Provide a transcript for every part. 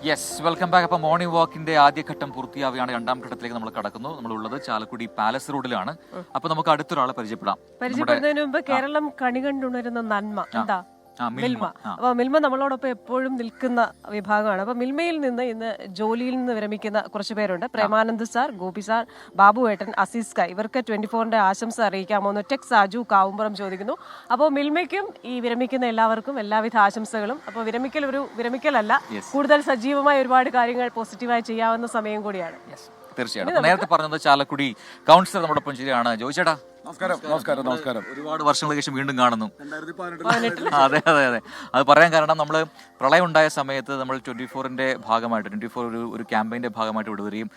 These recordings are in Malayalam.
Yes, welcome back. അപ്പോൾ മോർണിംഗ് വാക്കിന്റെ ആദ്യഘട്ടം പൂർത്തിയാവുകയാണ്. രണ്ടാം ഘട്ടത്തിലേക്ക് നമ്മൾ കടക്കുന്നു. നമ്മളുള്ളത് ചാലക്കുടി പാലസ് റോഡിലാണ്. അപ്പോൾ നമുക്ക് അടുത്തൊരാളെ പരിചയപ്പെടുന്നതിന് മുമ്പ് കേരളം കണി കണ്ടുണരുന്ന നന്മ എന്താ? മിൽമ. അപ്പൊ മിൽമ നമ്മളോടൊപ്പം എപ്പോഴും നിൽക്കുന്ന വിഭാഗമാണ്. അപ്പൊ മിൽമയിൽ നിന്ന് ഇന്ന് ജോലിയിൽ നിന്ന് വിരമിക്കുന്ന കുറച്ച് പേരുണ്ട്. പ്രേമാനന്ദ് സാർ, ഗോപി സാർ, ബാബു ഏട്ടൻ, അസീസ് ക. ഇവർക്ക് 24-ന്റെ ആശംസ അറിയിക്കാമോ എന്ന് ടെക് സാജു കാവുമ്പുറം ചോദിക്കുന്നു. അപ്പോൾ മിൽമയ്ക്കും ഈ വിരമിക്കുന്ന എല്ലാവർക്കും എല്ലാവിധ ആശംസകളും. അപ്പോൾ വിരമിക്കൽ ഒരു വിരമിക്കലല്ല, കൂടുതൽ സജീവമായ ഒരുപാട് കാര്യങ്ങൾ പോസിറ്റീവായി ചെയ്യാവുന്ന സമയം കൂടിയാണ്. തീർച്ചയായും. നേരത്തെ പറഞ്ഞത് ചാലക്കുടി കൗൺസിലർ നമ്മോടൊപ്പം ശരിയാണ്. ജോയിച്ചേട്ടാ നമസ്കാരം. നമസ്കാരം. നമസ്കാരം. ഒരുപാട് വർഷങ്ങൾക്ക് ശേഷം വീണ്ടും കാണുന്നു. അതെ അതെ അതെ, അത് പറയാൻ കാരണം നമ്മൾ പ്രളയം ഉണ്ടായ സമയത്ത് നമ്മൾ 24-ന്റെ ഭാഗമായിട്ട് 24 ഒരു ക്യാമ്പയിന്റെ ഭാഗമായിട്ട് ഇവിടെ വരികയും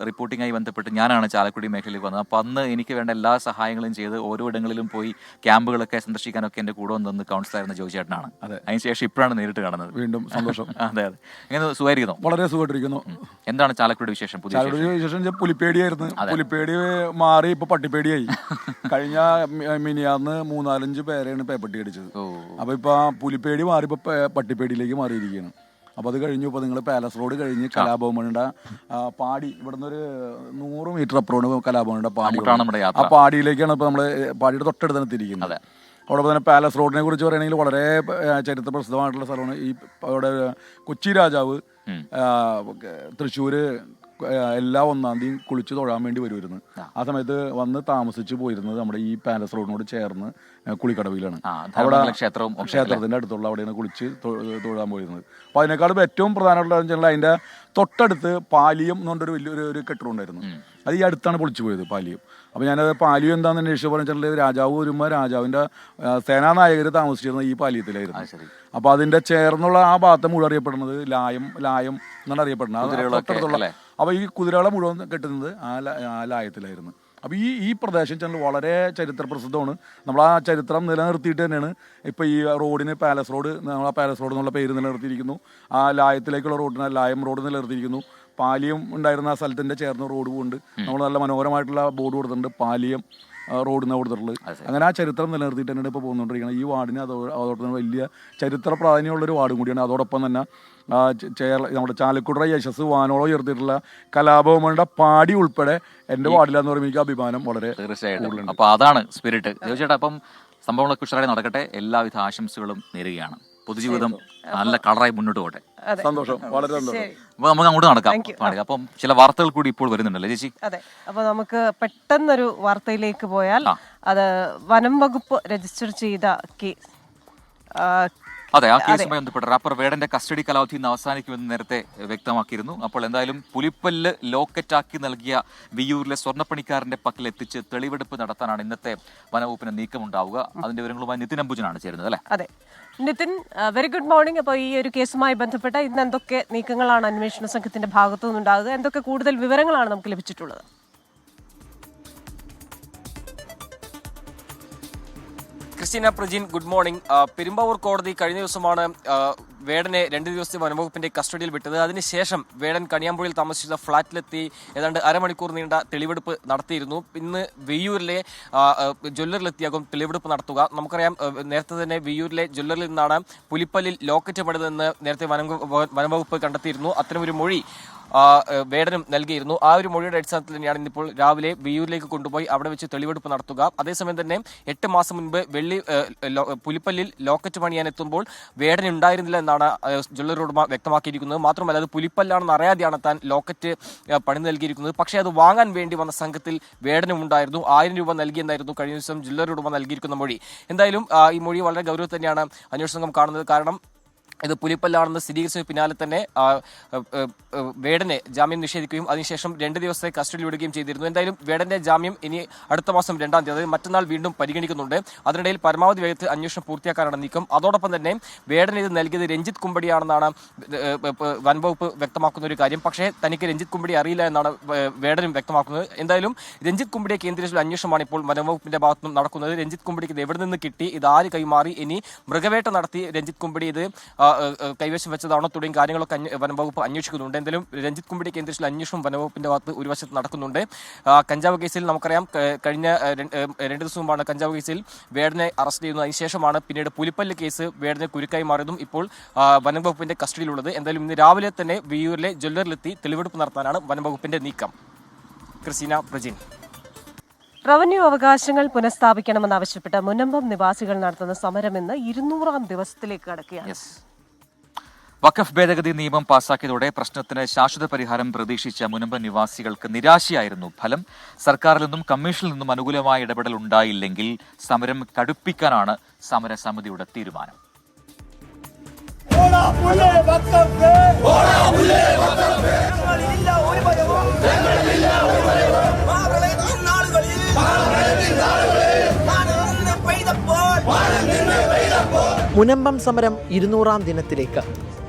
റിപ്പോർട്ടിങ്ങായി ബന്ധപ്പെട്ട് ഞാനാണ് ചാലക്കുടി മേഖലയിൽ വന്നത്. അപ്പോൾ അന്ന് എനിക്ക് വേണ്ട എല്ലാ സഹായങ്ങളും ചെയ്ത് ഓരോ ഇടങ്ങളിലും പോയി ക്യാമ്പുകളൊക്കെ സന്ദർശിക്കാനൊക്കെ എൻ്റെ കൂടെ വന്നത് കൗൺസിലറായിരുന്ന ജോയി ചേട്ടനാണ്. അതിനുശേഷം ഇപ്പോഴാണ് നേരിട്ട് കാണുന്നത്. വീണ്ടും സന്തോഷം. അതെ അതെ. എങ്ങനെ സുഖമായിരിക്കുന്നു? വളരെ സുഖമായിട്ടിരിക്കുന്നു. എന്താണ് ചാലക്കുടി വിശേഷം? വിശേഷം പുലിപ്പേടിയായിരുന്നു. പുലിപ്പേടി മാറി ഇപ്പൊ പട്ടിപ്പേടിയായി. കഴിഞ്ഞ മിനിയാന്ന് 3-4 പേരെയാണ് പേപ്പട്ടി അടിച്ചത്. അപ്പൊ ഇപ്പൊ പുലിപ്പേടി മാറി ഇപ്പൊ പട്ടിപ്പേടിയിലേക്ക് മാറിയിരിക്കുകയാണ്. അപ്പൊ അത് കഴിഞ്ഞു. ഇപ്പൊ നിങ്ങൾ പാലസ് റോഡ് കഴിഞ്ഞ് കലാഭവമണിയുടെ പാടി, ഇവിടുന്ന് ഒരു 100 മീറ്റർ അപ്പുറമാണ് കലാഭവമണിയുടെ പാടി. ആ പാടിയിലേക്കാണ് ഇപ്പൊ നമ്മള് പാടിയുടെ തൊട്ടടുത്ത് എത്തിയിരിക്കുന്നത്. അതോടൊപ്പം തന്നെ പാലസ് റോഡിനെ കുറിച്ച് പറയുകയാണെങ്കിൽ വളരെ ചരിത്ര പ്രസിദ്ധമായിട്ടുള്ള സ്ഥലമാണ്. ഈ അവിടെ കൊച്ചി രാജാവ് തൃശ്ശൂര് എല്ലാ 1-ാം തീയതി കുളിച്ച് തൊഴാൻ വേണ്ടി വരുമായിരുന്നു. ആ സമയത്ത് വന്ന് താമസിച്ച് പോയിരുന്നത് നമ്മുടെ ഈ പാലസ് റോഡിനോട് ചേർന്ന് കുളിക്കടവിലാണ്. അവിടെ ക്ഷേത്രത്തിന്റെ അടുത്തുള്ള അവിടെയാണ് കുളിച്ച് തൊഴാൻ പോയിരുന്നത്. അപ്പോൾ അതിനേക്കാളും ഏറ്റവും പ്രധാനമായിട്ടുള്ള വെച്ചാൽ അതിന്റെ തൊട്ടടുത്ത് പാലിയം എന്ന് പറഞ്ഞൊരു വലിയൊരു കെട്ടിടമുണ്ടായിരുന്നു. അത് ഈ അടുത്താണ് പൊളിച്ചു പോയത്, പാലിയം. അപ്പോൾ ഞാനത് പാലിയം എന്താണെന്ന് അന്വേഷിച്ച് പറഞ്ഞിട്ടുണ്ടെങ്കിൽ രാജാവ് വരുമ്പോൾ രാജാവിന്റെ സേനാനായകർ താമസിച്ചിരുന്ന ഈ പാലിയത്തിലായിരുന്നു. അപ്പോൾ അതിന്റെ ചേർന്നുള്ള ആ ഭാഗത്ത് മുഴുവൻ അറിയപ്പെടുന്നത് ലായം എന്നാണ് അറിയപ്പെടുന്നത്. അപ്പോൾ ഈ കുതിരകളെ മുഴുവൻ കെട്ടുന്നത് ആ ലായത്തിലായിരുന്നു. അപ്പോൾ ഈ പ്രദേശം ചെന്ന് വളരെ ചരിത്ര പ്രസിദ്ധമാണ്. നമ്മൾ ആ ചരിത്രം നിലനിർത്തിയിട്ട് തന്നെയാണ് ഇപ്പോൾ ഈ റോഡിന് പാലസ് റോഡ്, നമ്മൾ ആ പാലസ് റോഡ് എന്നുള്ള പേര് നിലനിർത്തിയിരിക്കുന്നു. ആ ലായത്തിലേക്കുള്ള റോഡിന് ലായം റോഡ് നിലനിർത്തിയിരിക്കുന്നു. പാലിയം ഉണ്ടായിരുന്ന ആ സ്ഥലത്തിൻ്റെ ചേർന്ന് റോഡ് പോകുന്നുണ്ട്. നമ്മൾ നല്ല മനോഹരമായിട്ടുള്ള ബോർഡ് കൊടുത്തിട്ടുണ്ട്, പാലിയം റോഡിന് കൊടുത്തിട്ടുള്ളത്. അങ്ങനെ ആ ചരിത്രം നിലനിർത്തിയിട്ട് തന്നെയാണ് ഇപ്പോൾ പോകുന്നുകൊണ്ടിരിക്കുന്നത്. ഈ വാർഡിന് അതോടൊപ്പം വലിയ ചരിത്ര പ്രാധാന്യമുള്ളൊരു വാർഡും കൂടിയാണ്. അതോടൊപ്പം തന്നെ നമ്മുടെ ചാലക്കുടി യശസ് വാനോളം ഉയർത്തിയിട്ടുള്ള കലാഭവമണിയുടെ പാടി ഉൾപ്പെടെ എൻ്റെ വാർഡിലാന്ന് പറയുമ്പോൾ എനിക്ക് അഭിമാനം വളരെ. തീർച്ചയായിട്ടും. അപ്പോൾ അതാണ് സ്പിരിറ്റ്. ചോദിച്ചേട്ടാ, അപ്പം സംഭവങ്ങളൊക്കെ ഉഷാറായി നടക്കട്ടെ. എല്ലാവിധ ആശംസകളും നേരുകയാണ്. പൊതുജീവിതം നല്ല കളറായി മുന്നോട്ട് പോട്ടെ. സന്തോഷം, വളരെ സന്തോഷം. അപ്പൊ നമുക്ക് അങ്ങോട്ട് നടക്കാം. അപ്പം ചില വാർത്തകൾ കൂടി ഇപ്പോൾ വരുന്നുണ്ടല്ലേ ചേച്ചി? അതെ, അപ്പൊ നമുക്ക് പെട്ടെന്നൊരു വാർത്തയിലേക്ക് പോയാൽ, അത് വനം വകുപ്പ് രജിസ്റ്റർ ചെയ്ത കേസ്. അതെ, ആ കേസുമായി ബന്ധപ്പെട്ട് റാപ്പർ വേടന്റെ കസ്റ്റഡി കാലാവധി ഇന്ന് അവസാനിക്കുമെന്ന് നേരത്തെ വ്യക്തമാക്കിയിരുന്നു. അപ്പോൾ എന്തായാലും പുലിപ്പല്ല് ലോക്കറ്റാക്കി നൽകിയ വിയ്യൂരിലെ സ്വർണ്ണപ്പണിക്കാരന്റെ പക്കൽ എത്തിച്ച് തെളിവെടുപ്പ് നടത്താനാണ് ഇന്നത്തെ വനവകുപ്പിന് നീക്കമുണ്ടാവുക. അതിന്റെ വിവരങ്ങളുമായി നിതിൻ അംബുജനാണ് ചേരുന്നത് അല്ലേ? അതെ നിതിൻ, വെരി ഗുഡ് മോർണിംഗ്. അപ്പോൾ ഈ ഒരു കേസുമായി ബന്ധപ്പെട്ട ഇന്ന് എന്തൊക്കെ നീക്കങ്ങളാണ് അന്വേഷണ സംഘത്തിന്റെ ഭാഗത്തു നിന്നുണ്ടാകുക? എന്തൊക്കെ കൂടുതൽ വിവരങ്ങളാണ് നമുക്ക് ലഭിച്ചിട്ടുള്ളത്? Christina Prajin, good morning. പെരുമ്പാവൂർ കോടതി കഴിഞ്ഞ ദിവസമാണ് വേടനെ 2 ദിവസത്തെ വനംവകുപ്പിന്റെ കസ്റ്റഡിയിൽ വിട്ടത്. അതിനുശേഷം വേടൻ കണിയാമ്പുഴയിൽ താമസിച്ചിരുന്ന ഫ്ളാറ്റിലെത്തി ഏതാണ്ട് അരമണിക്കൂർ നീണ്ട തെളിവെടുപ്പ് നടത്തിയിരുന്നു. ഇന്ന് വിയ്യൂരിലെ ജ്വല്ലറിലെത്തിയാകും തെളിവെടുപ്പ് നടത്തുക. നമുക്കറിയാം, നേരത്തെ തന്നെ വിയ്യൂരിലെ ജ്വല്ലറിൽ നിന്നാണ് പുലിപ്പല്ലിൽ ലോക്കറ്റ് പണിതെന്ന് നേരത്തെ വനംവകുപ്പ് കണ്ടെത്തിയിരുന്നു. അത്തരമൊരു മൊഴി വേടനും നൽകിയിരുന്നു. ആ ഒരു മൊഴിയുടെ അടിസ്ഥാനത്തിൽ തന്നെയാണ് ഇന്നിപ്പോൾ രാവിലെ വിയ്യൂരിലേക്ക് കൊണ്ടുപോയി അവിടെ വെച്ച് തെളിവെടുപ്പ് നടത്തുക. അതേസമയം തന്നെ 8 മാസം മുൻപ് പുലിപ്പല്ലിൽ ലോക്കറ്റ് പണിയാൻ എത്തുമ്പോൾ വേടൻ ഉണ്ടായിരുന്നില്ല എന്നാണ് ജ്വല്ലറി ഉടമ വ്യക്തമാക്കിയിരിക്കുന്നത്. മാത്രമല്ല, അത് പുലിപ്പല്ലാണെന്ന് അറിയാതെയാണ് താൻ ലോക്കറ്റ് പണി നൽകിയിരിക്കുന്നത്. പക്ഷേ അത് വാങ്ങാൻ വേണ്ടി വന്ന സംഘത്തിൽ വേടനും ഉണ്ടായിരുന്നു. 1000 രൂപ നൽകിയെന്നായിരുന്നു കഴിഞ്ഞ ദിവസം ജ്വല്ലറി ഉടമ നൽകിയിരിക്കുന്ന മൊഴി. എന്തായാലും ഈ മൊഴി വളരെ ഗൗരവത്തിൽ തന്നെയാണ് അന്വേഷണ സംഘം കാണുന്നത്. കാരണം ഇത് പുലിപ്പല്ലാണെന്ന് സ്ഥിരീകരിച്ചതിന് പിന്നാലെ തന്നെ വേടനെ ജാമ്യം നിഷേധിക്കുകയും അതിനുശേഷം 2 ദിവസത്തെ കസ്റ്റഡിയിൽ വിടുകയും ചെയ്തിരുന്നു. എന്തായാലും വേടന്റെ ജാമ്യം ഇനി അടുത്ത മാസം 2-ാം തീയതി, അതായത് മറ്റന്നാൾ വീണ്ടും പരിഗണിക്കുന്നുണ്ട്. അതിനിടയിൽ പരമാവധി വേഗത്തിൽ അന്വേഷണം പൂർത്തിയാക്കാനാണ് നീക്കം. അതോടൊപ്പം തന്നെ വേടൻ ഇത് നൽകിയത് രഞ്ജിത്ത് കുമ്പടിയാണെന്നാണ് വനംവകുപ്പ് വ്യക്തമാക്കുന്ന ഒരു കാര്യം. പക്ഷേ തനിക്ക് രഞ്ജിത്ത് കുമ്പടി അറിയില്ല എന്നാണ് വേടനും വ്യക്തമാക്കുന്നത്. എന്തായാലും രഞ്ജിത്ത് കുമ്പടിയെ കേന്ദ്രീകരിച്ചുള്ള അന്വേഷണമാണ് ഇപ്പോൾ വനംവകുപ്പിന്റെ ഭാഗത്തുനിന്നും നടക്കുന്നത്. രഞ്ജിത്ത് കുമ്പടിക്ക് ഇത് എവിടെ നിന്ന് കിട്ടി, ഇത് ആര് കൈമാറി, ഇനി മൃഗവേട്ട നടത്തി രഞ്ജിത്ത് കുമ്പടി ഇത് കൈവശം വെച്ചതാണോ തുടങ്ങിയ കാര്യങ്ങളൊക്കെ വനംവകുപ്പ് അന്വേഷിക്കുന്നുണ്ട്. എന്തായാലും രഞ്ജിത്ത് കുമ്പിടി കേന്ദ്രീകരിച്ചുള്ള അന്വേഷണം വനംവകുപ്പിന്റെ ഭാഗത്ത് ഒരു വശത്ത് നടക്കുന്നുണ്ട്. കഞ്ചാവ് കേസിൽ നമുക്കറിയാം കഴിഞ്ഞ 2 ദിവസം മുമ്പാണ് കഞ്ചാവ് കേസിൽ വേടനെ അറസ്റ്റ് ചെയ്യുന്നത്. അതിനുശേഷമാണ് പിന്നീട് പുലിപ്പല്ല് കേസ് വേടനെ കുരുക്കായി മാറിയതും ഇപ്പോൾ വനംവകുപ്പിന്റെ കസ്റ്റഡിയിലുള്ളത്. എന്തായാലും ഇന്ന് രാവിലെ തന്നെ വിയൂരിലെ ജ്വല്ലറിലെത്തി തെളിവെടുപ്പ് നടത്താനാണ് വനംവകുപ്പിന്റെ നീക്കം. ക്രിസ്റ്റീന പ്രജിൻ. റവന്യൂ അവകാശങ്ങൾ പുനഃസ്ഥാപിക്കണമെന്നാവശ്യപ്പെട്ട് മുനമ്പം നിവാസികൾ നടത്തുന്ന സമരം ഇന്ന് 200ാം ദിവസത്തിലേക്ക് കടക്കുകയാണ്. വഖഫ് ഭേദഗതി നിയമം പാസാക്കിയതോടെ പ്രശ്നത്തിന് ശാശ്വത പരിഹാരം പ്രതീക്ഷിച്ച മുനമ്പം നിവാസികൾക്ക് നിരാശയായിരുന്നു ഫലം. സർക്കാരിൽ നിന്നും കമ്മീഷനിൽ നിന്നും അനുകൂലമായ ഇടപെടൽ ഉണ്ടായില്ലെങ്കിൽ സമരം കടുപ്പിക്കാനാണ് സമരസമിതിയുടെ തീരുമാനം. മുനമ്പം സമരം 200ാം ദിനത്തിലേക്ക്.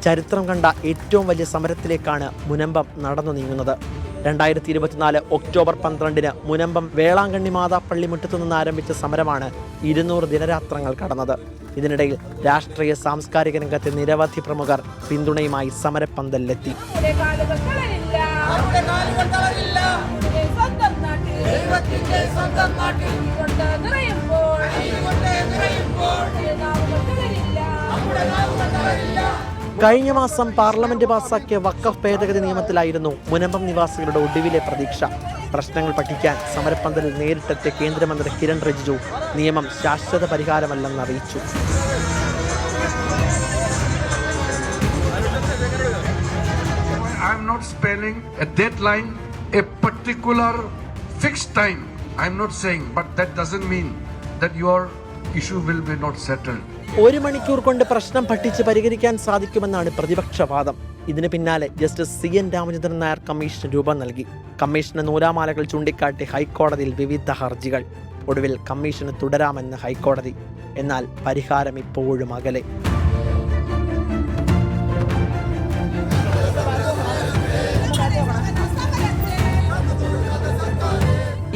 ചരിത്രം കണ്ട ഏറ്റവും വലിയ സമരത്തിലേക്കാണ് മുനമ്പം നടന്നു നീങ്ങുന്നത്. 2024 ഒക്ടോബർ 12 മുനമ്പം വേളാങ്കണ്ണി മാതാ പള്ളിമുറ്റത്തു നിന്ന് ആരംഭിച്ച സമരമാണ് 200 ദിനരാത്രങ്ങൾ കടന്നത്. ഇതിനിടയിൽ രാഷ്ട്രീയ സാംസ്കാരിക രംഗത്തെ നിരവധി പ്രമുഖർ പിന്തുണയുമായി സമരപ്പന്തലിലെത്തി. കഴിഞ്ഞ മാസം പാർലമെന്റ് പാസാക്കിയ വഖഫ് ഭേദഗതി നിയമത്തിലായിരുന്നു മുനമ്പം നിവാസികളുടെ ഒടുവിലെ പ്രതീക്ഷ. പ്രശ്നങ്ങൾ പഠിക്കാൻ സമരപ്പന്തലിൽ നേരിട്ടെത്തിയ കേന്ദ്രമന്ത്രി കിരൺ റിജിജു നിയമം ശാശ്വത പരിഹാരമല്ലെന്ന് അറിയിച്ചു. I am not spelling a deadline, a particular fixed time. I am not saying, but that doesn't mean that your issue will be not settled. 1 മണിക്കൂർ കൊണ്ട് പ്രശ്നം പഠിച്ച് പരിഹരിക്കാൻ സാധിക്കുമെന്നാണ് പ്രതിപക്ഷവാദം. ഇതിന് പിന്നാലെ justice CN Ramachandran Nair commission രൂപം നൽകി. കമ്മീഷന് നൂലാമാലകൾ ചൂണ്ടിക്കാട്ടി ഹൈക്കോടതിയിൽ വിവിധ ഹർജികൾ. ഒടുവിൽ കമ്മീഷന് തുടരാമെന്ന് ഹൈക്കോടതി. എന്നാൽ പരിഹാരം ഇപ്പോഴും അകലെ.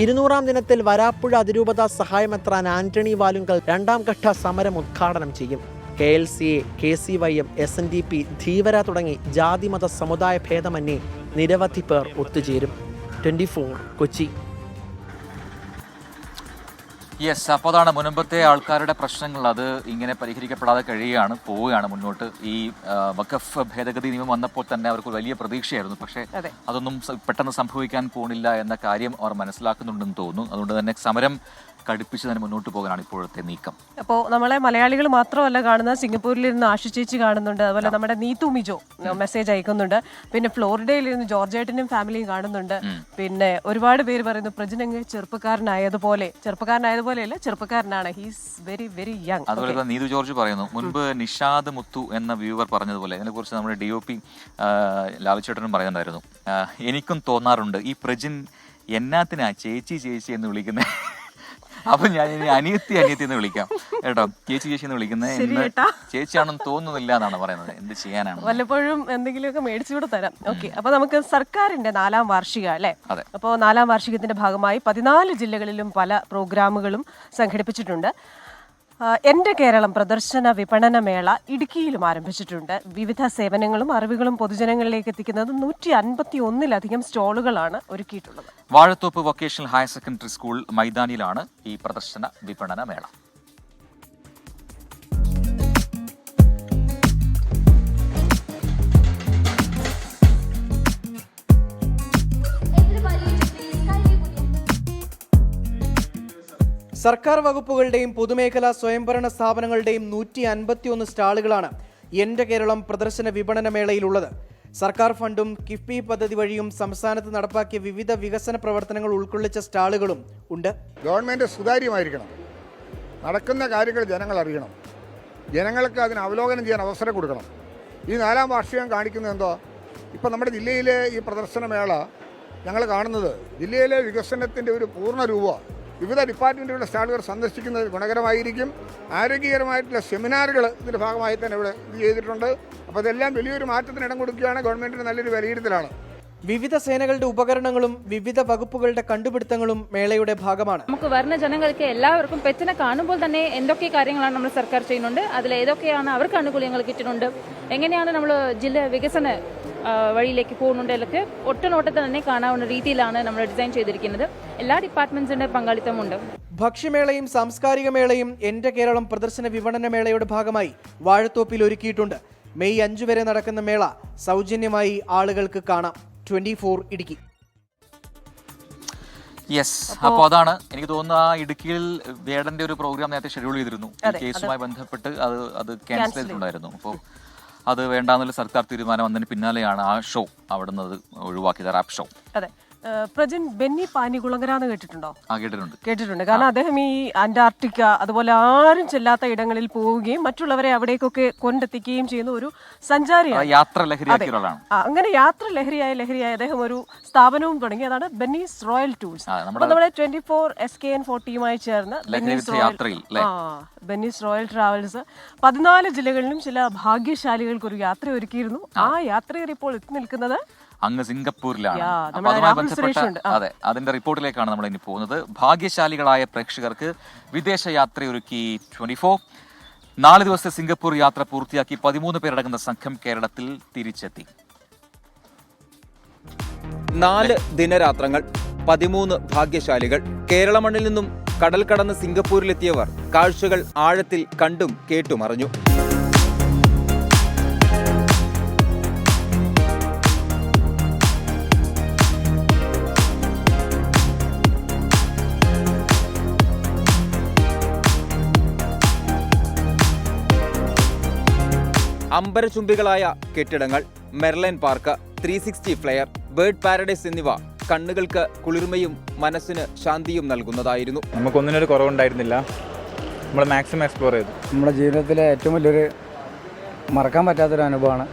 ഇരുന്നൂറാം ദിനത്തിൽ വരാപ്പുഴ അതിരൂപത സഹായമെത്രാൻ ആന്റണി വാലുങ്കൽ 2ാം ഘട്ട സമരം ഉദ്ഘാടനം ചെയ്യും. KLCA, KCYM, SNDP, ധീവര തുടങ്ങി ജാതിമത സമുദായ ഭേദമന്യേ നിരവധി പേർ ഒത്തുചേരും. 24 കൊച്ചി. യെസ്, അപ്പോൾ അതാണ് മുനമ്പത്തെ ആൾക്കാരുടെ പ്രശ്നങ്ങൾ. അത് ഇങ്ങനെ പരിഹരിക്കപ്പെടാതെ പോവുകയാണ് മുന്നോട്ട്. ഈ വഖഫ് ഭേദഗതി നിയമം വന്നപ്പോൾ തന്നെ അവർക്ക് വലിയ പ്രതീക്ഷയായിരുന്നു. പക്ഷേ അതൊന്നും പെട്ടെന്ന് സംഭവിക്കാൻ പോകുന്നില്ല എന്ന കാര്യം അവർ മനസ്സിലാക്കുന്നുണ്ടെന്ന് തോന്നുന്നു. അതുകൊണ്ട് തന്നെ സമരം കടുപ്പിച്ച് തന്നെ മുന്നോട്ട് പോകാനാണ് ഇപ്പോഴത്തെ നീക്കം. അപ്പോൾ നമ്മളെ മലയാളികൾ മാത്രമല്ല കാണുന്നത്, സിംഗപ്പൂരിൽ ഇരുന്ന് ആശുചേച്ചി കാണുന്നുണ്ട്, അതുപോലെ നമ്മുടെ നീതു മിജോ മെസ്സേജ് അയക്കുന്നുണ്ട്, പിന്നെ ഫ്ലോറിഡയിൽ ഇരുന്ന് ജോർജേട്ടനും ഫാമിലിയും കാണുന്നുണ്ട്. പിന്നെ ഒരുപാട് പേര് പറയുന്നു പ്രജിനങ്ങ് ചെറുപ്പക്കാരനായതുപോലെയല്ല, ചെറുപ്പക്കാരനാണ്. He's very very young. അതുപോലെ നീതു ജോർജ് പറയുന്നു, മുൻപ് നിഷാദ് മുത്തു എന്ന വ്യൂവർ പറഞ്ഞതുപോലെ ഇതിനെക്കുറിച്ച് നമ്മുടെ DOP ലാൽച്ചേട്ടനും പറയുന്നുണ്ടായിരുന്നു. എനിക്കും തോന്നാറുണ്ട് ഈ പ്രജിൻ എന്നാത്തിനാ ചേച്ചി എന്ന് വിളിക്കുന്നത്. അപ്പൊ ഞാൻ ഇനി അനിയത്തി എന്ന് വിളിക്കാം കേട്ടോ. ചേച്ചി എന്ന് വിളിക്കുന്നത് ചേച്ചിയാണെന്ന് തോന്നുന്നില്ല എന്നാണ് പറയുന്നത്. എന്ത് ചെയ്യാനാണ്, വല്ലപ്പോഴും എന്തെങ്കിലുമൊക്കെ മേടിച്ചുകൂടെ തരാം. ഓക്കെ, അപ്പൊ നമുക്ക് സർക്കാരിന്റെ 4ാം വാർഷിക അല്ലേ? അതെ. അപ്പോൾ 4ാം വാർഷികത്തിന്റെ ഭാഗമായി 14 ജില്ലകളിലും പല പ്രോഗ്രാമുകളും സംഘടിപ്പിച്ചിട്ടുണ്ട്. എൻ്റെ കേരളം പ്രദർശന വിപണന മേള ഇടുക്കിയിലും ആരംഭിച്ചിട്ടുണ്ട്. വിവിധ സേവനങ്ങളും അറിവുകളും പൊതുജനങ്ങളിലേക്ക് എത്തിക്കുന്നത് 151-ലധികം സ്റ്റോളുകളാണ് ഒരുക്കിയിട്ടുള്ളത്. Vazhathope vocational higher secondary school മൈതാനിയിലാണ് ഈ പ്രദർശന വിപണന മേള. സർക്കാർ വകുപ്പുകളുടെയും പൊതുമേഖലാ സ്വയംഭരണ സ്ഥാപനങ്ങളുടെയും 151 സ്റ്റാളുകളാണ് എൻ്റെ കേരളം പ്രദർശന വിപണന മേളയിലുള്ളത്. സർക്കാർ ഫണ്ടും കിഫ്ബി പദ്ധതി വഴിയും സംസ്ഥാനത്ത് നടപ്പാക്കിയ വിവിധ വികസന പ്രവർത്തനങ്ങൾ ഉൾക്കൊള്ളിച്ച സ്റ്റാളുകളും ഉണ്ട്. ഗവൺമെൻറ് സുതാര്യമായിരിക്കണം, നടക്കുന്ന കാര്യങ്ങൾ ജനങ്ങൾ അറിയണം, ജനങ്ങൾക്ക് അതിന് അവലോകനം ചെയ്യാൻ അവസരം കൊടുക്കണം. ഈ 4ാം വാർഷികം കാണിക്കുന്നത് എന്തോ, ഇപ്പം നമ്മുടെ ജില്ലയിലെ ഈ പ്രദർശന മേള ഞങ്ങൾ കാണുന്നത് ജില്ലയിലെ വികസനത്തിൻ്റെ ഒരു പൂർണ്ണ രൂപമാണ്. വിവിധ ഡിപ്പാർട്ട്മെൻറ്റുകളുടെ സ്റ്റാളുകൾ സന്ദർശിക്കുന്നത് ഗുണകരമായിരിക്കും. ആരോഗ്യകരമായിട്ടുള്ള സെമിനാറുകൾ ഇതിൻ്റെ ഭാഗമായി തന്നെ ഇവിടെ ഇത് ചെയ്തിട്ടുണ്ട്. അപ്പോൾ ഇതെല്ലാം വലിയൊരു മാറ്റത്തിന് ഇടം കൊടുക്കുകയാണ്. ഗവൺമെൻറ്റിന് നല്ലൊരു വിലയിരുത്തലാണ്. വിവിധ സേനകളുടെ ഉപകരണങ്ങളും വിവിധ വകുപ്പുകളുടെ കണ്ടുപിടുത്തങ്ങളും മേളയുടെ ഭാഗമാണ്. നമുക്ക് വരുന്ന ജനങ്ങൾക്ക് എല്ലാവർക്കും പെറ്റിനെ കാണുമ്പോൾ തന്നെ എന്തൊക്കെ കാര്യങ്ങളാണ് നമ്മൾ സർക്കാർ ചെയ്യുന്നുണ്ട്, അതിൽ ഏതൊക്കെയാണ് അവർക്ക് ആനുകൂല്യങ്ങൾ കിട്ടുന്നുണ്ട്, എങ്ങനെയാണ് നമ്മൾ ജില്ല വികസന വഴിയിലേക്ക് പോകുന്നുണ്ട് എന്നൊക്കെ ഒറ്റനോട്ടത്തിൽ തന്നെ കാണാവുന്ന രീതിയിലാണ് നമ്മൾ ഡിസൈൻ ചെയ്തിരിക്കുന്നത്. എല്ലാ ഡിപ്പാർട്ട്മെന്റ്സിന്റെ പങ്കാളിത്തമുണ്ട്. ഭക്ഷ്യമേളയും സാംസ്കാരിക മേളയും എന്റെ കേരളം പ്രദർശന വിപണന മേളയുടെ ഭാഗമായി വാഴത്തോപ്പിൽ ഒരുക്കിയിട്ടുണ്ട്. മെയ് 5 വരെ നടക്കുന്ന മേള സൗജന്യമായി ആളുകൾക്ക് കാണാം. 24 ഇടുക്കി. യെസ്, അപ്പോൾ അതാണ് എനിക്ക് തോന്നുന്നു. ആ ഇടുക്കിയിൽ വേടന്റെ ഒരു പ്രോഗ്രാം നേരത്തെ ഷെഡ്യൂൾ ചെയ്തിരുന്നു. കേസുമായി ബന്ധപ്പെട്ട് അത് ക്യാൻസൽ ചെയ്തിട്ടുണ്ടായിരുന്നു. അപ്പോൾ അത് വേണ്ടാന്നുള്ള സർക്കാർ തീരുമാനം വന്നതിന് പിന്നാലെയാണ് ആ ഷോ അവിടെ നിന്ന് ഒഴിവാക്കിയത്, റാപ്പ് ഷോ. അതെ. പ്രജിൻ, ബെന്നി പാനികുളങ്ങര എന്ന് കേട്ടിട്ടുണ്ടോ? കേട്ടിട്ടുണ്ട്. കാരണം അദ്ദേഹം ഈ അന്റാർട്ടിക്ക അതുപോലെ ആരും ചെല്ലാത്ത ഇടങ്ങളിൽ പോവുകയും മറ്റുള്ളവരെ അവിടേക്കൊക്കെ കൊണ്ടെത്തിക്കുകയും ചെയ്യുന്ന ഒരു സഞ്ചാരിയാണ്. യാത്ര ലഹരിയാക്കിയ ഒരാളാണ്. അങ്ങനെ യാത്ര ലഹരിയായ അദ്ദേഹം ഒരു സ്ഥാപനവും തുടങ്ങി. അതാണ് ബെന്നീസ് റോയൽ ടൂർസ്. നമ്മുടെ 24 SKN 40യുമായി ചേർന്ന് ബെന്നീസ് റോയൽ ട്രാവൽസ് 14 ജില്ലകളിലും ചില ഭാഗ്യശാലികൾക്ക് ഒരു യാത്ര ഒരുക്കിയിരുന്നു. ആ യാത്രയിൽ ഇപ്പോൾ എത്തി നിൽക്കുന്നത് അങ്ങ് സിംഗപ്പൂരിലാണ്. അതുമായി ബന്ധപ്പെട്ട അതിന്റെ റിപ്പോർട്ടിലേക്കാണ് നമ്മൾ ഇനി പോകുന്നത്. ഭാഗ്യശാലികളായ പ്രേക്ഷകർക്ക് വിദേശ യാത്രയൊരുക്കി 24. 4 ദിവസത്തെ സിംഗപ്പൂർ യാത്ര പൂർത്തിയാക്കി 13 പേരടങ്ങുന്ന സംഘം കേരളത്തിൽ തിരിച്ചെത്തി. 4 ദിനരാത്രങ്ങൾ, 13 ഭാഗ്യശാലികൾ. കേരള മണ്ണിൽ നിന്നും കടൽ കടന്ന് സിംഗപ്പൂരിലെത്തിയവർ കാഴ്ചകൾ ആഴത്തിൽ കണ്ടും കേട്ടുമറിഞ്ഞു. അമ്പരചുംബികളായ കെട്ടിടങ്ങൾ, Merlion Park, 360 Flyer, bird paradise എന്നിവ കണ്ണുകൾക്ക് കുളിർമയും മനസ്സിന് ശാന്തിയും നൽകുന്നതായിരുന്നു. നമുക്കൊന്നിനൊരു കുറവുണ്ടായിരുന്നില്ല. നമ്മൾ മാക്സിമം എക്സ്പ്ലോർ ചെയ്തു. നമ്മുടെ ജീവിതത്തിലെ ഏറ്റവും വലിയൊരു മറക്കാൻ പറ്റാത്തൊരു അനുഭവമാണ്.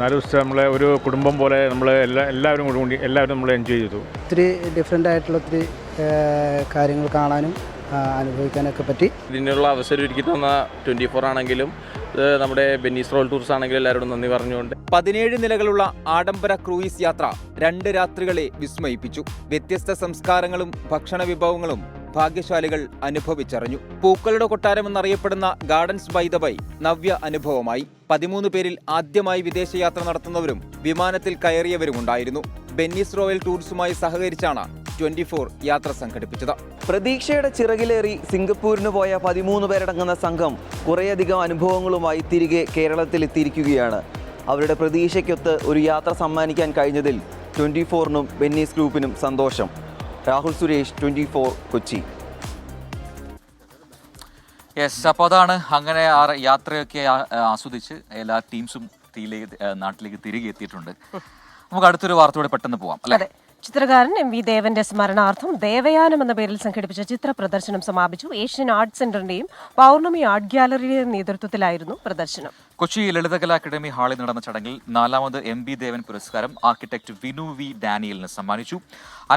4 ദിവസത്തെ നമ്മളെ ഒരു കുടുംബം പോലെ നമ്മൾ എല്ലാവരും നമ്മൾ എൻജോയ് ചെയ്തു. ഒത്തിരി ഡിഫറെൻ്റ് ആയിട്ടുള്ള ഒത്തിരി കാര്യങ്ങൾ കാണാനും അനുഭവിക്കാനൊക്കെ പറ്റി. ഇതിനുള്ള അവസരം ഒരുക്കി തന്ന 24 ആണെങ്കിലും നമ്മുടെ ബെന്നീസ് റോയൽ ടൂർസ് ആണെങ്കിലും എല്ലാവരോടും നന്ദി പറഞ്ഞുകൊണ്ട്. 17 നിലകളുള്ള ആഡംബര ക്രൂയിസ് യാത്ര 2 രാത്രികളെ വിസ്മയിപ്പിച്ചു. വ്യത്യസ്ത സംസ്കാരങ്ങളും ഭക്ഷണ വിഭവങ്ങളും ഭാഗ്യശാലികൾ അനുഭവിച്ചറിഞ്ഞു. പൂക്കളുടെ കൊട്ടാരം എന്നറിയപ്പെടുന്ന ഗാർഡൻസ് ബൈ ദ ബൈ നവ്യ അനുഭവമായി. 13 പേരിൽ ആദ്യമായി വിദേശയാത്ര നടത്തുന്നവരും വിമാനത്തിൽ കയറിയവരുമുണ്ടായിരുന്നു. ബെന്നീസ് റോയൽ ടൂർസുമായി സഹകരിച്ചാണ് 24 യാത്ര സംഘടിപ്പിച്ചത്. പ്രതീക്ഷയുടെ ചിറകിലേറി സിംഗപ്പൂരിന് പോയ 13 പേരടങ്ങുന്ന സംഘം കുറേയധികം അനുഭവങ്ങളുമായി തിരികെ കേരളത്തിലെത്തിയിരിക്കുകയാണ്. അവരുടെ പ്രതീക്ഷയ്ക്കൊത്ത് ഒരു യാത്ര സമ്മാനിക്കാൻ കഴിഞ്ഞതിൽ 24നും ബെന്നീസ് ഗ്രൂപ്പിനും സന്തോഷം. രാഹുൽ സുരേഷ്, 24 കൊച്ചി. യെസ്, അപ്പോൾ അതാണ്. അങ്ങനെ ആ യാത്രയൊക്കെ ആസ്വദിച്ച് എല്ലാ ടീംസും നാട്ടിലേക്ക് തിരികെ എത്തിയിട്ടുണ്ട്. നമുക്ക് അടുത്തൊരു വാർത്തയോടെ പെട്ടെന്ന് പോവാം അല്ലേ? ചിത്രകാരൻ MV ദേവന്റെ സ്മരണാർത്ഥം ദേവയാനം എന്ന പേരിൽ സംഘടിപ്പിച്ച ചിത്ര പ്രദർശനം സമാപിച്ചു. ഏഷ്യൻ ആർട്ട് സെന്ററിന്റെയും പൗർണമി ആർട്ട് ഗാലറിയുടെയും നേതൃത്വത്തിലായിരുന്നു പ്രദർശനം. കൊച്ചി ലളിതകലാ അക്കാദമി ഹാളിൽ നടന്ന ചടങ്ങിൽ 4ാമത് MV ദേവൻ പുരസ്കാരം ആർക്കിടെക്ട് വിനു വി ഡാനിയലിന് സമ്മാനിച്ചു.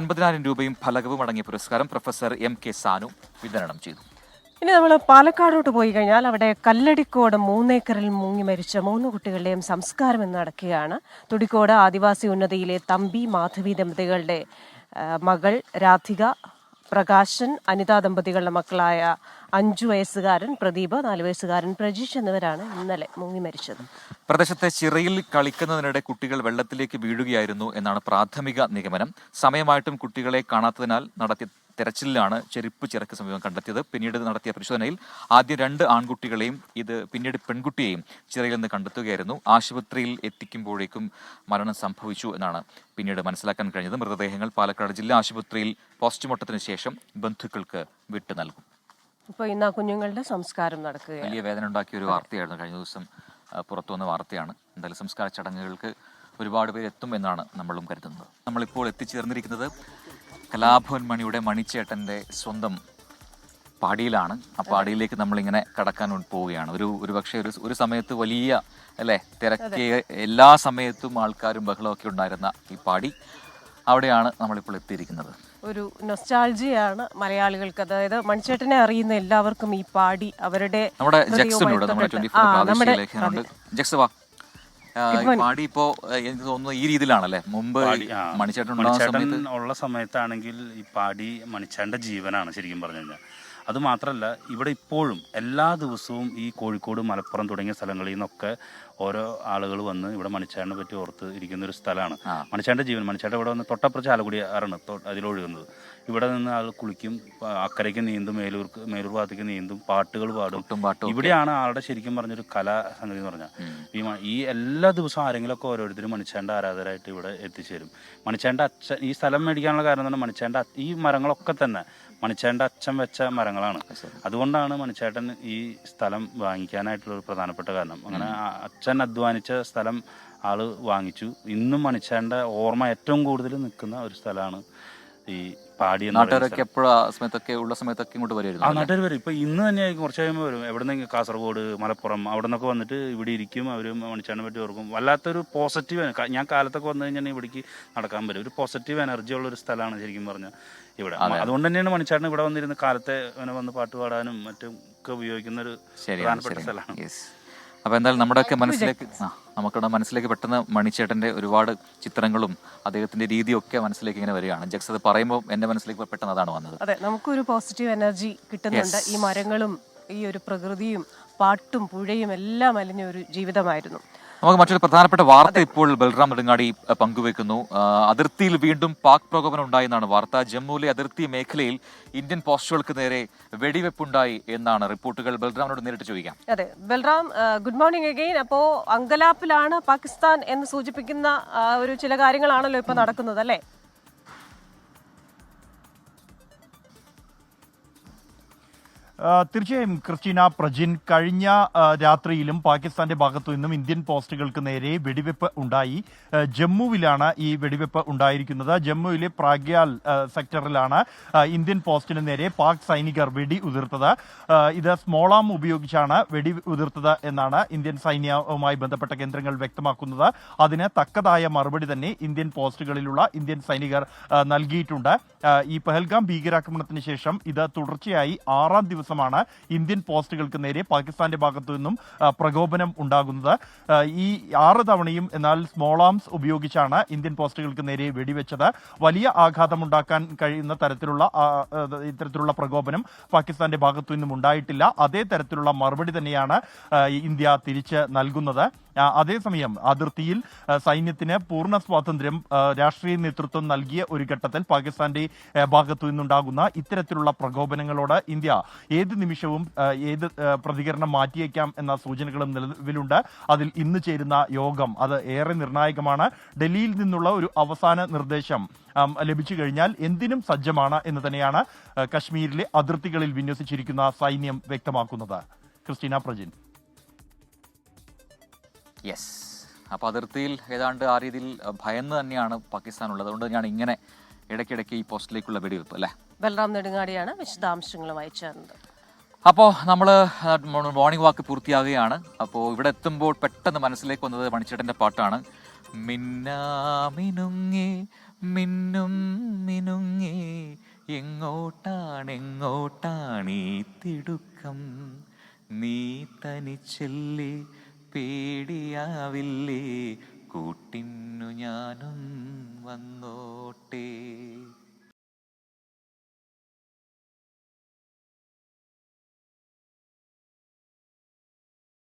50,000 രൂപയും ഫലകവും അടങ്ങിയ പുരസ്കാരം പ്രൊഫസർ MK സാനു വിതരണം ചെയ്തു. ഇനി നമ്മൾ പാലക്കാടോട്ട് പോയി കഴിഞ്ഞാൽ അവിടെ കല്ലടിക്കോട് 3 ഏക്കറിൽ മുങ്ങി മരിച്ച 3 കുട്ടികളുടെയും സംസ്കാരം ഇന്ന് നടക്കുകയാണ്. തുടിക്കോട് ആദിവാസി ഉന്നതിയിലെ തമ്പി മാധവി ദമ്പതികളുടെ മകൾ രാധിക, പ്രകാശൻ, അനിത ദമ്പതികളുടെ മക്കളായ 5 വയസ്സുകാരൻ പ്രദീപ്, 4 വയസ്സുകാരൻ പ്രജീഷ് എന്നിവരാണ് ഇന്നലെ മുങ്ങി മരിച്ചത്. പ്രദേശത്തെ ചിറയിൽ കളിക്കുന്നതിനിടെ കുട്ടികൾ വെള്ളത്തിലേക്ക് വീഴുകയായിരുന്നു എന്നാണ് പ്രാഥമിക നിഗമനം. സമയമായിട്ടും കുട്ടികളെ കാണാത്തതിനാൽ നടത്തിയ തെരച്ചിലാണ് ചെരുപ്പ് ചിറക്ക് സമീപം കണ്ടെത്തിയത്. പിന്നീട് നടത്തിയ പരിശോധനയിൽ ആദ്യം 2 ആൺകുട്ടികളെയും പിന്നീട് പെൺകുട്ടിയെയും ചിറയിൽ നിന്ന് കണ്ടെത്തുകയായിരുന്നു. ആശുപത്രിയിൽ എത്തിക്കുമ്പോഴേക്കും മരണം സംഭവിച്ചു എന്നാണ് പിന്നീട് മനസ്സിലാക്കാൻ കഴിഞ്ഞത്. മൃതദേഹങ്ങൾ പാലക്കാട് ജില്ലാ ആശുപത്രിയിൽ പോസ്റ്റ്മോർട്ടത്തിന് ശേഷം ബന്ധുക്കൾക്ക് വിട്ടു നൽകും. ഇപ്പോൾ ഇന്ന് കുഞ്ഞുങ്ങളുടെ സംസ്കാരം നടക്കുകയാണ്. വലിയ വേദന ഉണ്ടാക്കിയ ഒരു വാർത്തയായിരുന്നു. കഴിഞ്ഞ ദിവസം പുറത്തു വന്ന വാർത്തയാണ്. എന്തായാലും സംസ്കാര ചടങ്ങുകൾക്ക് ഒരുപാട് പേര് എത്തും എന്നാണ് നമ്മളും കരുതുന്നത്. നമ്മളിപ്പോൾ എത്തിച്ചേർന്നിരിക്കുന്നത് കലാഭവൻ മണിയുടെ മണിച്ചേട്ടൻ്റെ സ്വന്തം പാടിയിലാണ്. ആ പാടിയിലേക്ക് നമ്മളിങ്ങനെ കടക്കാൻ പോവുകയാണ്. ഒരു പക്ഷേ ഒരു സമയത്ത് വലിയ തിരക്കിയ എല്ലാ സമയത്തും ആൾക്കാരും ബഹളമൊക്കെ ഉണ്ടായിരുന്ന ഈ പാടി, അവിടെയാണ് നമ്മളിപ്പോൾ എത്തിയിരിക്കുന്നത്. ഒരു നൊസ്റ്റാൾജിയാണ് മലയാളികൾക്ക്. അതായത് മണിച്ചേട്ടനെ അറിയുന്ന എല്ലാവർക്കും ഈ പാടി അവരുടെ നമ്മുടെ ജക്സനുണ്ട്, നമ്മുടെ 24 പ്രാദേശിക ലേഖകനുണ്ട്. ജക്സ് വാ. പാടി ഇപ്പോ എനിക്ക് തോന്നുന്നു ഈ രീതിയിലാണല്ലേ. മുമ്പ് മണിച്ചേട്ടൻ ഉള്ള സമയത്താണെങ്കിൽ ഈ പാടി മണിച്ചേട്ടൻ്റെ ജീവനാണ് ശരിക്കും പറഞ്ഞു കഴിഞ്ഞാൽ. അതുമാത്രമല്ല, ഇവിടെ ഇപ്പോഴും എല്ലാ ദിവസവും ഈ കോഴിക്കോട്, മലപ്പുറം തുടങ്ങിയ സ്ഥലങ്ങളിൽ നിന്നൊക്കെ ഓരോ ആളുകൾ വന്ന് ഇവിടെ മണിച്ചേട്ടനെ പറ്റി ഓർത്ത് ഇരിക്കുന്ന ഒരു സ്ഥലമാണ്. മണിച്ചേട്ടൻ്റെ ജീവൻ. മണിച്ചേട്ടൻ ഇവിടെ വന്ന് തൊട്ടപ്പുറം ചാലക്കുടി ആറാണ് അതിലൊഴുകുന്നത്. ഇവിടെ നിന്ന് ആൾ കുളിക്കും, അക്കരയ്ക്ക് നീന്തും, മേലൂർ ഭാഗത്തേക്ക് നീന്തും, പാട്ടുകൾ പാടും. ഇവിടെയാണ് ആളുടെ ശരിക്കും പറഞ്ഞൊരു കലാ സംഗതി എന്ന് പറഞ്ഞാൽ. ഈ എല്ലാ ദിവസവും ആരെങ്കിലുമൊക്കെ ഓരോരുത്തരും മണിച്ചേട്ടൻ്റെ ആരാധകരായിട്ട് ഇവിടെ എത്തിച്ചേരും. മണിച്ചേട്ടൻ്റെ അച്ഛൻ ഈ സ്ഥലം മേടിക്കാനുള്ള കാരണം തന്നെ മണിച്ചേട്ടൻ്റെ ഈ മരങ്ങളൊക്കെ തന്നെ മണിച്ചേട്ടൻ്റെ അച്ഛൻ വെച്ച മരങ്ങളാണ്. അതുകൊണ്ടാണ് മണിച്ചേട്ടൻ ഈ സ്ഥലം വാങ്ങിക്കാനായിട്ടുള്ള ഒരു പ്രധാനപ്പെട്ട കാരണം. അങ്ങനെ അച്ഛൻ അധ്വാനിച്ച സ്ഥലം ആള് വാങ്ങിച്ചു. ഇന്നും മണിച്ചേട്ടൻ്റെ ഓർമ്മ ഏറ്റവും കൂടുതൽ നിൽക്കുന്ന ഒരു സ്ഥലമാണ് ഈ പാടി. നാട്ടുകാരൊക്കെ എപ്പോഴും ഉള്ള സമയത്തൊക്കെ ഇങ്ങോട്ട് വരുമായിരുന്നു. നാട്ടുകാർ വരും. ഇപ്പൊ ഇന്ന് തന്നെ കുറച്ച് കഴിയുമ്പോൾ വരും. എവിടെ നിന്ന് കാസർഗോഡ്, മലപ്പുറം അവിടെ നിന്നൊക്കെ വന്നിട്ട് ഇവിടെ ഇരിക്കും. അവർ മണിച്ചേട്ടനെ പറ്റി ഓർക്കും. വല്ലാത്തൊരു പോസിറ്റീവ്. ഞാൻ കാലത്തൊക്കെ വന്നു കഴിഞ്ഞാൽ ഇവിടേക്ക് നടക്കാൻ വരും. ഒരു പോസിറ്റീവ് എനർജി ഉള്ള ഒരു സ്ഥലമാണ് ശരിക്കും പറഞ്ഞാൽ ഇവിടെ. അതുകൊണ്ട് തന്നെയാണ് മണിച്ചേട്ടൻ ഇവിടെ വന്നിരുന്ന് കാലത്തെ വന്ന് പാട്ട് പാടാനും മറ്റും ഒക്കെ ഉപയോഗിക്കുന്ന ഒരു പ്രധാനപ്പെട്ട സ്ഥലമാണ്. അപ്പോൾ എന്തായാലും നമുക്കിവിടെ മനസ്സിലേക്ക് പെട്ടെന്ന് മണിച്ചേട്ടൻ്റെ ഒരുപാട് ചിത്രങ്ങളും അദ്ദേഹത്തിൻ്റെ രീതിയൊക്കെ മനസ്സിലേക്ക് ഇങ്ങനെ വരികയാണ്. ജക്സ് അത് പറയുമ്പോൾ എൻ്റെ മനസ്സിലേക്ക് പെട്ടെന്ന് അതാണ് വന്നത്. അതെ, നമുക്കൊരു പോസിറ്റീവ് എനർജി കിട്ടുന്നുണ്ട്. ഈ മരങ്ങളും ഈ ഒരു പ്രകൃതിയും പാട്ടും പുഴയും എല്ലാം അലിഞ്ഞ ഒരു ജീവിതമായിരുന്നു. നമുക്ക് മറ്റൊരു പ്രധാനപ്പെട്ട വാർത്ത ഇപ്പോൾ ബൽറാം നെടുങ്ങാടി പങ്കുവെക്കുന്നു. അതിർത്തിയിൽ വീണ്ടും പാക് പ്രകോപനം ഉണ്ടായി എന്നാണ് വാർത്ത. ജമ്മുവിലെ അതിർത്തി മേഖലയിൽ ഇന്ത്യൻ പോസ്റ്റുകൾക്ക് നേരെ വെടിവെപ്പുണ്ടായി എന്നാണ് റിപ്പോർട്ടുകൾ. ബൽറാമിനോട് നേരിട്ട് ചോദിക്കാം. അതെ ബൽറാം, ഗുഡ് മോർണിംഗ് അഗെയിൻ. അപ്പോ അങ്കലാപ്പിലാണ് പാകിസ്ഥാൻ എന്ന് സൂചിപ്പിക്കുന്ന ഒരു ചില കാര്യങ്ങളാണല്ലോ ഇപ്പൊ നടക്കുന്നത് അല്ലേ? തീർച്ചയായും ക്രിസ്റ്റീന പ്രജിൻ, കഴിഞ്ഞ രാത്രിയിലും പാകിസ്ഥാന്റെ ഭാഗത്തു നിന്നും ഇന്ത്യൻ പോസ്റ്റുകൾക്ക് നേരെ വെടിവെപ്പ് ഉണ്ടായി. ജമ്മുവിലാണ് ഈ വെടിവെപ്പ് ഉണ്ടായിരിക്കുന്നത്. ജമ്മുവിലെ പ്രാഗ്യാൽ സെക്ടറിലാണ് ഇന്ത്യൻ പോസ്റ്റിന് നേരെ പാക് സൈനികർ വെടി ഉതിർത്തത്. ഇത് സ്മോളാം ഉപയോഗിച്ചാണ് വെടി ഉതിർത്തത് എന്നാണ് ഇന്ത്യൻ സൈന്യവുമായി ബന്ധപ്പെട്ട കേന്ദ്രങ്ങൾ വ്യക്തമാക്കുന്നത്. അതിന് തക്കതായ മറുപടി തന്നെ ഇന്ത്യൻ പോസ്റ്റുകളിലുള്ള ഇന്ത്യൻ സൈനികർ നൽകിയിട്ടുണ്ട്. ഈ പഹൽഗാം ഭീകരാക്രമണത്തിന് ശേഷം ഇത് തുടർച്ചയായി 6ാം ദിവസമാണ് ഇന്ത്യൻ പോസ്റ്റുകൾക്ക് നേരെ പാകിസ്ഥാന്റെ ഭാഗത്തു നിന്നും പ്രകോപനം ഉണ്ടാകുന്നത്. ഈ 6 തവണയും എന്നാൽ സ്മോൾ ആംസ് ഉപയോഗിച്ചാണ് ഇന്ത്യൻ പോസ്റ്റുകൾക്ക് നേരെ വെടിവെച്ചത്. വലിയ ആഘാതമുണ്ടാക്കാൻ കഴിയുന്ന ഇത്തരത്തിലുള്ള പ്രകോപനം പാകിസ്ഥാന്റെ ഭാഗത്തു നിന്നും ഉണ്ടായിട്ടില്ല. അതേ തരത്തിലുള്ള മറുപടി തന്നെയാണ് ഇന്ത്യ തിരിച്ച് നൽകുന്നത്. അതേസമയം അതിർത്തിയിൽ സൈന്യത്തിന് പൂർണ്ണ സ്വാതന്ത്ര്യം രാഷ്ട്രീയ നേതൃത്വം നൽകിയ ഒരു ഘട്ടത്തിൽ പാകിസ്ഥാന്റെ ഭാഗത്തു നിന്നുണ്ടാകുന്ന ഇത്തരത്തിലുള്ള പ്രകോപനങ്ങളോട് ഇന്ത്യ ഏത് നിമിഷവും ഏത് പ്രതികരണം മാറ്റിയേക്കാം എന്ന സൂചനകളും നിലവിലുണ്ട്. അതിൽ ഇന്ന് ചേരുന്ന യോഗം അത് ഏറെ നിർണായകമാണ്. ഡൽഹിയിൽ നിന്നുള്ള ഒരു അവസാന നിർദ്ദേശം ലഭിച്ചു കഴിഞ്ഞാൽ എന്തിനും സജ്ജമാണ് എന്ന് തന്നെയാണ് കശ്മീരിലെ അതിർത്തികളിൽ വിന്യസിച്ചിരിക്കുന്ന സൈന്യം വ്യക്തമാക്കുന്നത്. ക്രിസ്റ്റീന പ്രജിൻ. യെസ്, അപ്പോൾ അതിർത്തിയിൽ ഏതാണ്ട് ആ രീതിയിൽ ഭയന്ന് തന്നെയാണ് പാകിസ്ഥാൻ ഉള്ളത്. അതുകൊണ്ട് തന്നെയാണ് ഇങ്ങനെ ഇടയ്ക്കിടയ്ക്ക് ഈ പോസ്റ്റിലേക്കുള്ള വെടിവെപ്പ് അല്ലേ? ബൽറാം നെടുങ്ങാടിയാണ് വിശദാംശങ്ങളുമായി ചേർന്നത്. അപ്പോൾ നമ്മൾ മോർണിംഗ് വാക്ക് പൂർത്തിയാകുകയാണ്. അപ്പോൾ ഇവിടെ എത്തുമ്പോൾ പെട്ടെന്ന് മനസ്സിലേക്ക് വന്നത് മണിച്ചേട്ടൻ്റെ പാട്ടാണ്. മിന്നാമിനുങ്ങി മിന്നും മിനുങ്ങി എങ്ങോട്ടാണെങ്ങോട്ടാണീ തിടുക്കം, നീ തനിച്ചെല്ലി പേടിയാവില്ലേ, കൂട്ടിന്നു ഞാനും വന്നോട്ടെ.